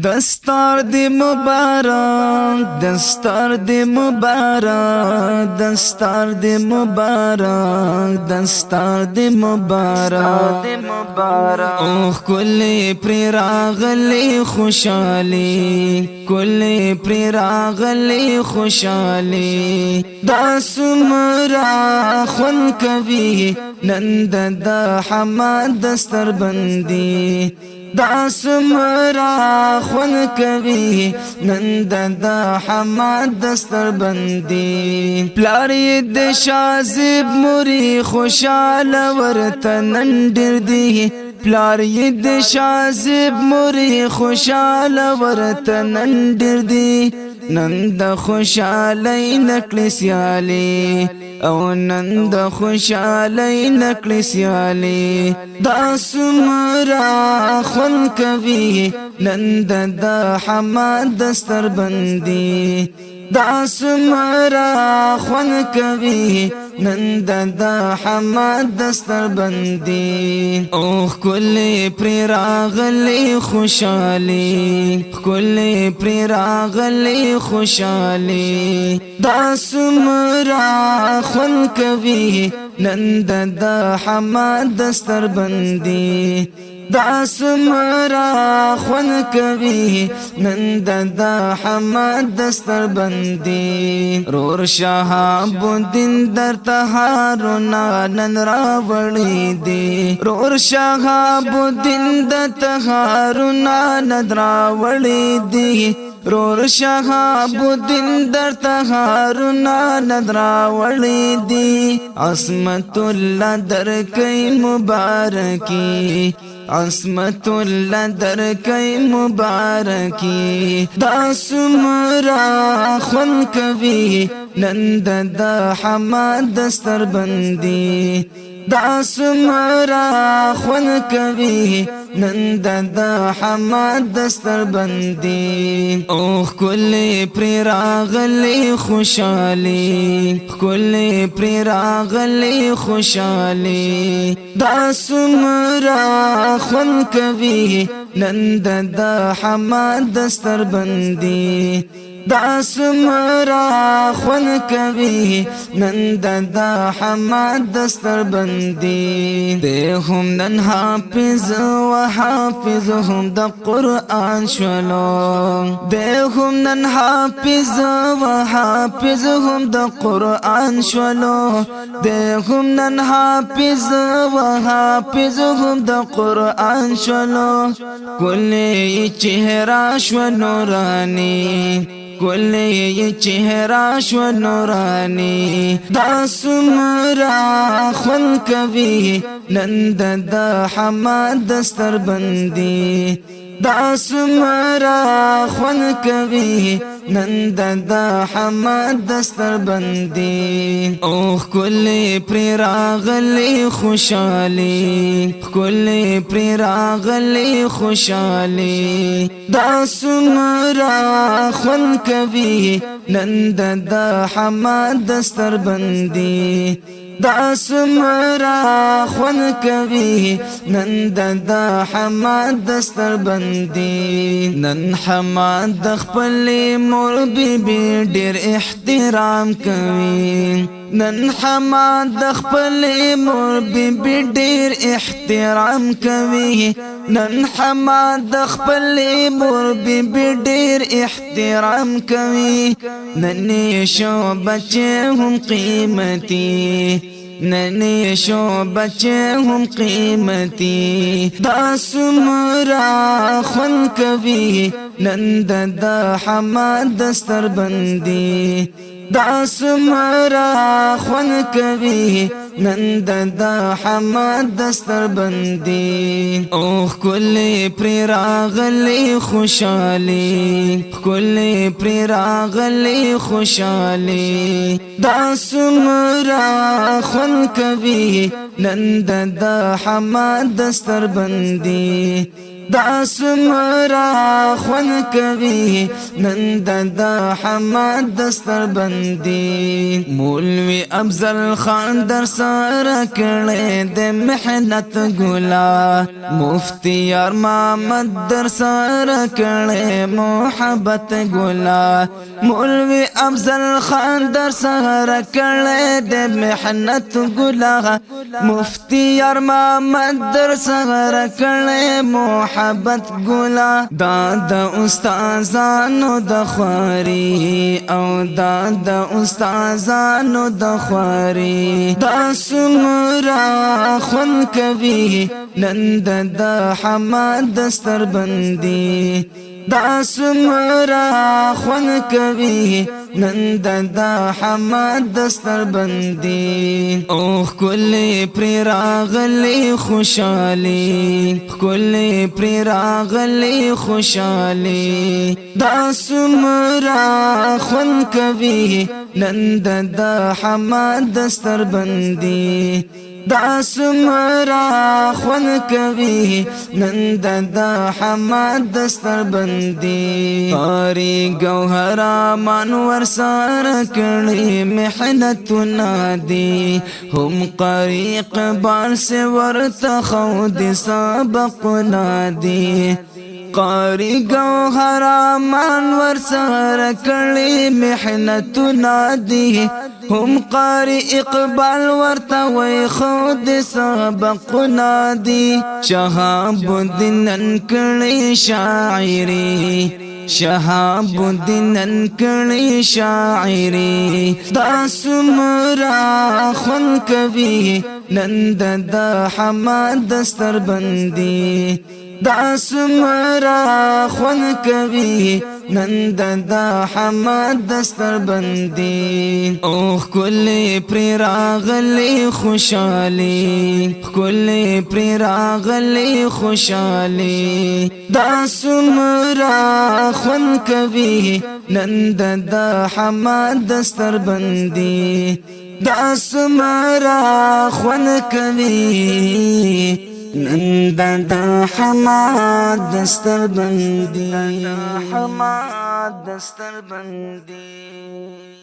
دستار دی مبارک دستار دی مبارک دستار دی مبارک دستار دی مبارک اوه کلی پری راغلی خوشالی کلی پری راغلی خوشالی دا سمرا خون کوي نند دا حماد دستر بندی دا سمرا خون کوي نند دا حماد دستر بندی پلاری د شازب مری خوشال ورته نندر دی پلاری د شازب مری خوشال ورته نندر دی نند خوشالی نکلی سیالی او نند خوشالی نکلی سیالی دا سمرا خون کوي نند دا حماد دستر بندی دا سمرا خون کوي نند دا حماد دستر بندی اوه کلی پری راغلی خوشالی کلی پری راغلی خوشالی دا سمرا خون کوي نند دا حماد دستر بندی دا سمرا خون کوي نند دا حماد دستر بندی رور شهاب الدین در تهارونا نن راوړی دی رور شهاب الدین در تهارونا نن راوړی دی رور شهاب الدین در تهارونا نن راوړی دی عصمت الله در کای مبارکی عصمت الله در کای مبارکی دا سمرا خون کوي نند دا حماد دستر بندی دا سمرا خون کوي نند دا حماد دستر بندی اوه کلی پری راغلی خوشالی کلی پری راغلی خوشالی دا سمرا خون کوي نند دا حماد دستر بندی دا سمرا خون کوي نند دا حماد دستر بندی ده هم نن حافظ و حافظ هم د قرآن شلو ده هم نن حافظ و حافظ هم د قرآن شلو ده هم نن حافظ و حافظ هم د قرآن شلو کلی چهره شو نورانی کلی چهره شو نورانی دا سمرا خون کوي نند دا حماد دستر بندی دا سمرا خون کوي نند دا حماد دستر بندی اوه کلی پری راغلی خوشالی کلی پری راغلی خوشالی دا سمرا خون کوي نند دا حماد دستر بندی دا سمرا خون کوي نند دا حماد دستر بندی نن حماد د خپل مور بیبي ډیر احترام کوي نن حماد د خپل مور بیبي ډیر احترام کوي نن حماد د خپل مور بیبي ډیر احترام کوي نن شو بچي هم قیمتي ننی شو بچے هم قیمتی دا سمرا خون کوي نند دا حماد دستر بندی دا سمرا خون کوي نند دا حماد دستر بندی اوه کلی پری راغلی خوشالی کلی پری راغلی خوشالی دا سمرا خون کوي نند دا حماد دستر بندی دا سمرا خون کوي نن د حماد دستر بندي مولوي افضل خان در سره کړه د محنت ګلا مفتی یار محمد در سره کړه محبت ګلا مولوي افضل خان در سره کړه د محنت ګلا مفتی یار محمد در سره کړه محبت ګلا دا د استادانو د خواري او دا د استادانو د خواري دا سمرا خون کوي نن د حماد دستر بندي دا سمرا خون کوي نن د حماد دستر بندي او کلی پر راغلی خوشالي کلی پر راغلی خوشالي دا سمرا خون کوي نن د حماد دستر بندي دا سمرا خون کوي نن د حماد دستر بندي قاری گوهرا منور سار کړي محنت نادي هم قاری اقبال سے ورته خود سبق نادي قاری گوهرا منور سار کړي محنت نادي هم قاری اقبال ورته وي خود سبق نادي شهاب الدين انکړي شاعري شهاب الدين انکړي شاعري دا سمرا خون کوي نن د حماد دستر بندي دا سمرا خون کوي نن د حماد دستر بندي او کلی پر راغلی خوشالي کلی پر راغلی خوشالي دا سمرا خون کوي نن د حماد دستر بندي دا سمرا خون کوي نن د حماد دستر بندي حماد دستر بندي